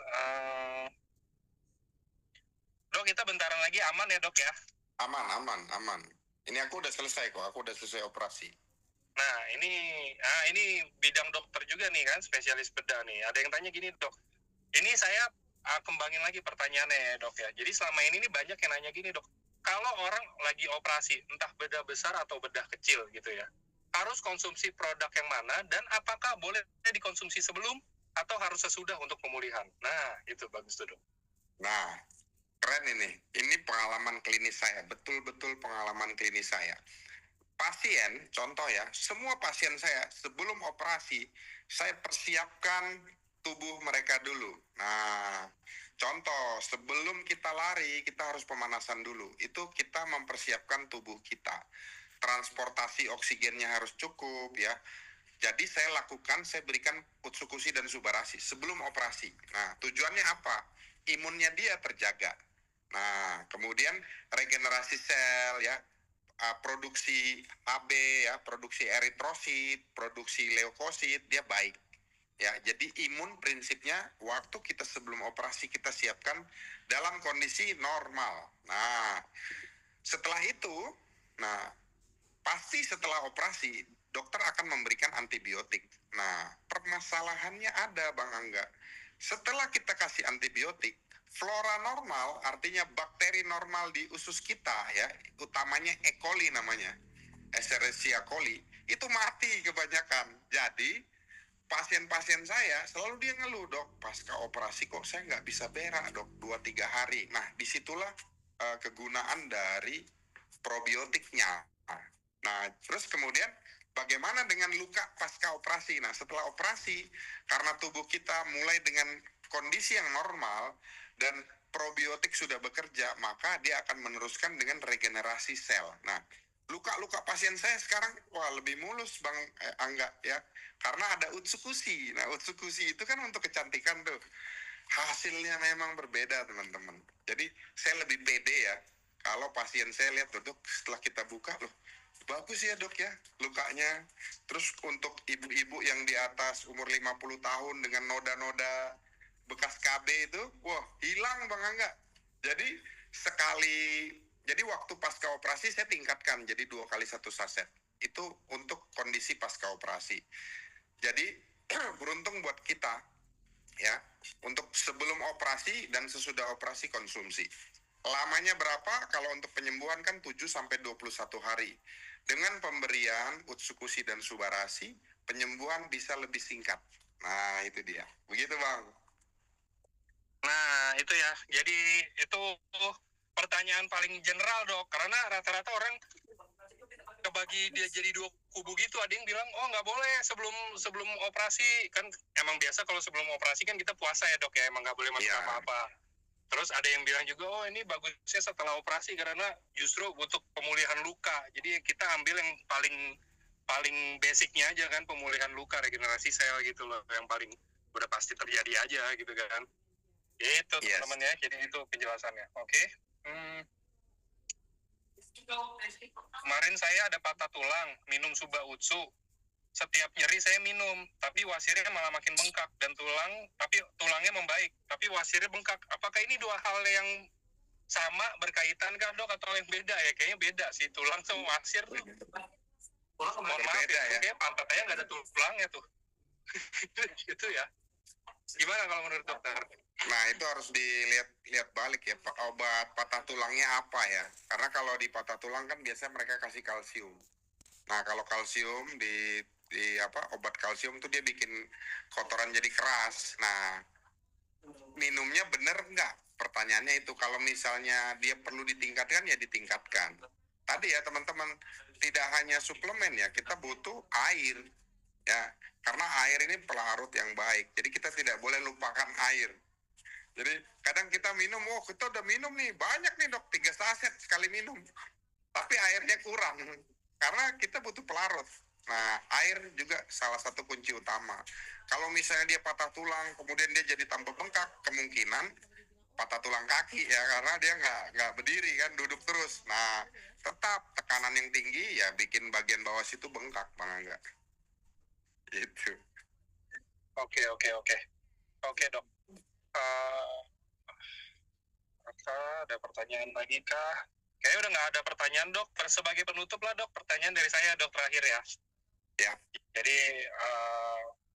Dok kita bentaran lagi aman ya dok ya? Aman. Ini aku udah selesai kok, aku udah selesai operasi. Nah ini bidang dokter juga nih kan, spesialis bedah nih. Ada yang tanya gini dok, ini saya kembangin lagi pertanyaannya ya dok ya. Jadi selama ini nih banyak yang nanya gini dok, kalau orang lagi operasi, entah bedah besar atau bedah kecil gitu ya, harus konsumsi produk yang mana dan apakah boleh dikonsumsi sebelum atau harus sesudah untuk pemulihan? Nah, itu bagus tuh dok. Nah, keren ini. Ini pengalaman klinis saya, betul-betul pengalaman klinis saya. Pasien, contoh ya, semua pasien saya sebelum operasi, saya persiapkan tubuh mereka dulu. Nah, contoh, sebelum kita lari, kita harus pemanasan dulu. Itu kita mempersiapkan tubuh kita. Transportasi oksigennya harus cukup ya. Jadi saya berikan utsukusi dan subarasi sebelum operasi. Nah, tujuannya apa? Imunnya dia terjaga. Nah, kemudian regenerasi sel ya, produksi AB ya, produksi eritrosit, produksi leukosit dia baik. Ya, jadi imun prinsipnya waktu kita sebelum operasi kita siapkan dalam kondisi normal. Nah, setelah itu, pasti setelah operasi dokter akan memberikan antibiotik. Nah, permasalahannya ada Bang Angga. Setelah kita kasih antibiotik, flora normal, artinya bakteri normal di usus kita ya, utamanya E. coli namanya, Escherichia coli, itu mati kebanyakan. Jadi, pasien-pasien saya selalu dia ngeluh, dok, pasca operasi kok saya nggak bisa berak, dok, 2-3 hari. Nah, disitulah kegunaan dari probiotiknya. Nah, terus kemudian bagaimana dengan luka pasca operasi? Nah, setelah operasi, karena tubuh kita mulai dengan kondisi yang normal dan probiotik sudah bekerja, maka dia akan meneruskan dengan regenerasi sel. Nah, luka-luka pasien saya sekarang, wah lebih mulus Bang Angga ya, karena ada utsukusi. Nah, utsukusi itu kan untuk kecantikan tuh. Hasilnya memang berbeda teman-teman. Jadi saya lebih pede ya, kalau pasien saya lihat dok, setelah kita buka loh, bagus ya dok ya lukanya. Terus untuk ibu-ibu yang di atas umur 50 tahun dengan noda-noda bekas KB itu, wah hilang Bang Angga. Jadi waktu pasca operasi saya tingkatkan jadi 2 kali 1 saset. Itu untuk kondisi pasca operasi. Jadi beruntung buat kita ya, untuk sebelum operasi dan sesudah operasi konsumsi. Lamanya berapa? Kalau untuk penyembuhan kan 7 sampai 21 hari. Dengan pemberian Utsukushi dan Subarasi, penyembuhan bisa lebih singkat. Nah, itu dia. Begitu, Bang. Nah, itu ya. Jadi itu pertanyaan paling general, Dok. Karena rata-rata orang kebagi dia jadi dua kubu gitu. Ada yang bilang, oh nggak boleh sebelum operasi. Kan emang biasa kalau sebelum operasi kan kita puasa ya, Dok ya. Emang nggak boleh makan apa-apa. Terus ada yang bilang juga, oh ini bagusnya setelah operasi karena justru untuk pemulihan luka. Jadi kita ambil yang paling basicnya aja kan, pemulihan luka, regenerasi sel gitu loh, yang paling udah pasti terjadi aja gitu kan. Itu teman-teman ya, jadi itu penjelasannya. Oke. Kemarin saya ada patah tulang, minum Suba Utsu. Setiap nyeri saya minum, tapi wasirnya malah makin bengkak dan tulangnya membaik, tapi wasirnya bengkak. Apakah ini dua hal yang sama berkaitan kah, Dok, atau yang beda ya? Kayaknya beda sih, tulang sama wasir tuh. Mohon maaf ya, kayak pantatnya nggak ada tulangnya tuh. Gitu ya. Gimana kalau menurut dokter? Nah, itu harus dilihat balik ya, obat patah tulangnya apa ya. Karena kalau di patah tulang kan biasanya mereka kasih kalsium. Nah, kalau kalsium di obat kalsium tuh dia bikin kotoran jadi keras. Nah, minumnya bener nggak? Pertanyaannya itu. Kalau misalnya dia perlu ditingkatkan, ya ditingkatkan. Tadi ya teman-teman, tidak hanya suplemen ya, kita butuh air ya, karena air ini pelarut yang baik. Jadi kita tidak boleh lupakan air. Jadi kadang kita minum, oh kita udah minum nih, banyak nih dok, 3 saset sekali minum, tapi airnya kurang, karena kita butuh pelarut. Nah, air juga salah satu kunci utama. Kalau misalnya dia patah tulang, kemudian dia jadi tambah bengkak, kemungkinan patah tulang kaki ya, karena dia nggak berdiri kan, duduk terus. Nah, tetap tekanan yang tinggi ya bikin bagian bawah situ bengkak, Bang Angga. Itu. Oke, dok. Ada pertanyaan lagi kah? Kayaknya udah nggak ada pertanyaan, dok. Sebagai penutup lah, dok, pertanyaan dari saya, dok, terakhir ya. Ya. Jadi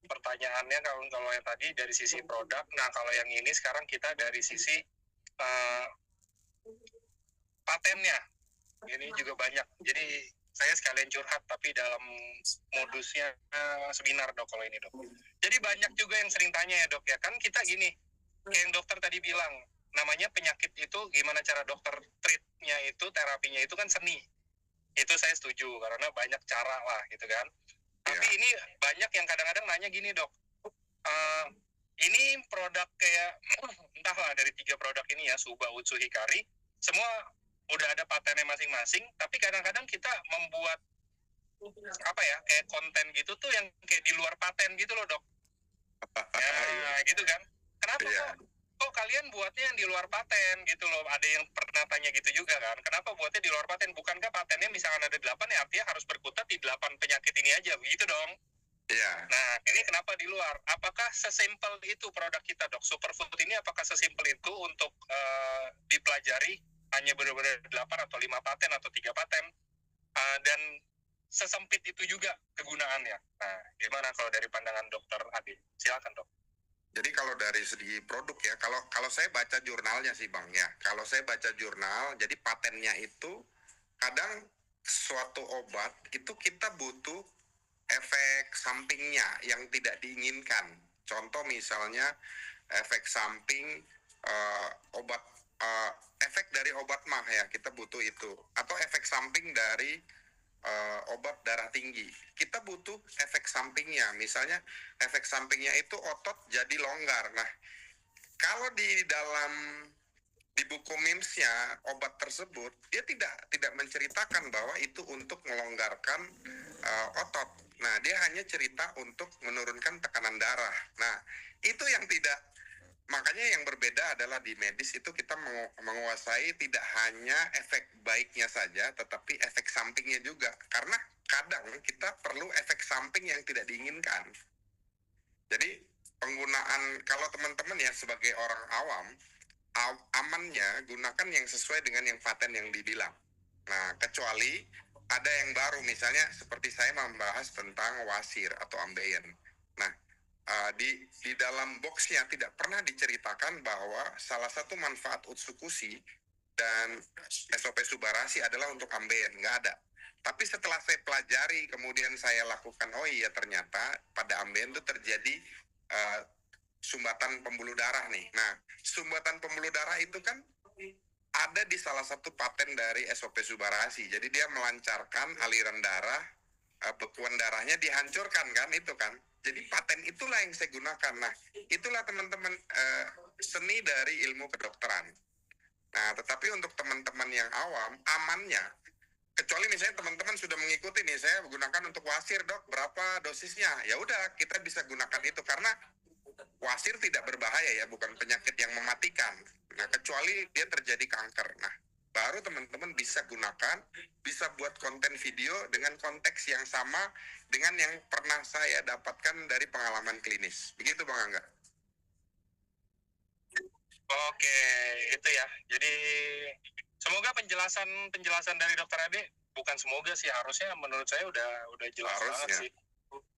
pertanyaannya kalau yang tadi dari sisi produk, nah kalau yang ini sekarang kita dari sisi patennya. Ini juga banyak. Jadi saya sekalian curhat tapi dalam modusnya seminar, dok, kalau ini, dok. Jadi banyak juga yang sering tanya ya, dok ya. Kan kita gini, kayak yang dokter tadi bilang, namanya penyakit itu gimana cara dokter treatnya itu, terapinya itu kan seni. Itu saya setuju karena banyak cara lah gitu kan. Tapi ini banyak yang kadang-kadang nanya gini, dok, ini produk kayak entahlah dari 3 produk ini ya, Suba, Utsu, Hikari, semua udah ada patennya masing-masing, tapi kadang-kadang kita membuat apa ya, kayak konten gitu tuh yang kayak di luar paten gitu loh, dok. Ya gitu kan. Kenapa kok kalian buatnya yang di luar paten gitu loh? Ada yang pernah tanya gitu juga kan. Kenapa buatnya di luar paten? Bukankah patennya misalkan ada 8 ya, artinya harus berkutat di 8 penyakit ini aja, begitu dong? Iya. Nah, ini kenapa di luar? Apakah sesimpel itu produk kita, dok? Superfood ini apakah sesimpel itu untuk dipelajari hanya benar-benar 8 atau 5 paten atau 3 paten? Dan sesempit itu juga kegunaannya. Nah, gimana kalau dari pandangan dokter Adi? Silakan, dok. Jadi kalau dari segi produk ya, kalau saya baca jurnalnya sih Bang ya, kalau saya baca jurnal, jadi patennya itu kadang suatu obat itu kita butuh efek sampingnya yang tidak diinginkan. Contoh misalnya efek samping efek dari obat mah ya, kita butuh itu. Atau efek samping dari obat darah tinggi, kita butuh efek sampingnya. Misalnya efek sampingnya itu otot jadi longgar. Nah, kalau di buku MIMS-nya obat tersebut dia tidak menceritakan bahwa itu untuk melonggarkan otot. Nah, dia hanya cerita untuk menurunkan tekanan darah. Nah, itu yang tidak. Makanya yang berbeda adalah di medis itu kita menguasai tidak hanya efek baiknya saja, tetapi efek sampingnya juga. Karena kadang kita perlu efek samping yang tidak diinginkan. Jadi penggunaan, kalau teman-teman ya sebagai orang awam, amannya gunakan yang sesuai dengan yang paten yang dibilang. Nah, kecuali ada yang baru, misalnya seperti saya membahas tentang wasir atau ambeien. Nah, Di dalam boxnya tidak pernah diceritakan bahwa salah satu manfaat Utsukushi dan SOP Subarasi adalah untuk ambeien, nggak ada. Tapi setelah saya pelajari, kemudian saya lakukan, oh iya ternyata pada ambeien itu terjadi uh, sumbatan pembuluh darah nih. Nah, sumbatan pembuluh darah itu kan ada di salah satu paten dari SOP Subarasi. Jadi dia melancarkan aliran darah, bekuan darahnya dihancurkan kan, itu kan. Jadi paten itulah yang saya gunakan. Nah, itulah teman-teman seni dari ilmu kedokteran. Nah, tetapi untuk teman-teman yang awam, amannya, kecuali misalnya teman-teman sudah mengikuti nih, saya gunakan untuk wasir dok, berapa dosisnya? Ya udah, kita bisa gunakan itu karena wasir tidak berbahaya ya, bukan penyakit yang mematikan. Nah, kecuali dia terjadi kanker. Nah, baru teman-teman bisa gunakan, bisa buat konten video dengan konteks yang sama dengan yang pernah saya dapatkan dari pengalaman klinis. Begitu Bang Angga. Oke, itu ya. Jadi semoga penjelasan dari Dokter Ade, bukan semoga sih, harusnya menurut saya udah jelas banget sih.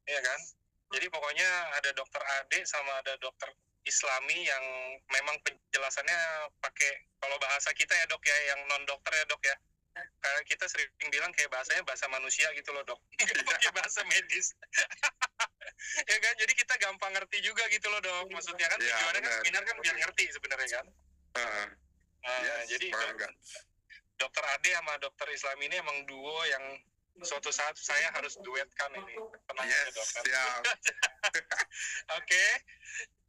Iya kan? Jadi pokoknya ada Dokter Ade sama ada Dokter Islami yang memang penjelasannya pakai, kalau bahasa kita ya dok ya, yang non dokter ya dok ya. Kayak kita sering bilang kayak bahasanya bahasa manusia gitu loh dok, nggak pakai bahasa medis. Ya kan, jadi kita gampang ngerti juga gitu loh dok. Maksudnya kan tujuannya kan seminar kan biar ngerti sebenarnya kan. Jadi Dokter Ade sama Dokter Islam ini emang duo yang suatu saat saya harus duetkan ini. Tenang dok. Oke.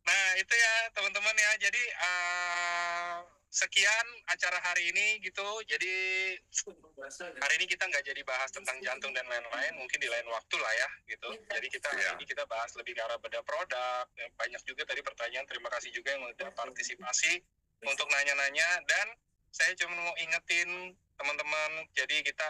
Nah itu ya teman-teman ya. Jadi sekian acara hari ini gitu. Jadi hari ini kita nggak jadi bahas tentang jantung dan lain-lain. Mungkin di lain waktu lah ya gitu. Jadi kita hari ini kita bahas lebih ke arah bedah produk. Banyak juga tadi pertanyaan. Terima kasih juga yang udah partisipasi untuk nanya-nanya. Dan saya cuma mau ingetin teman-teman. Jadi kita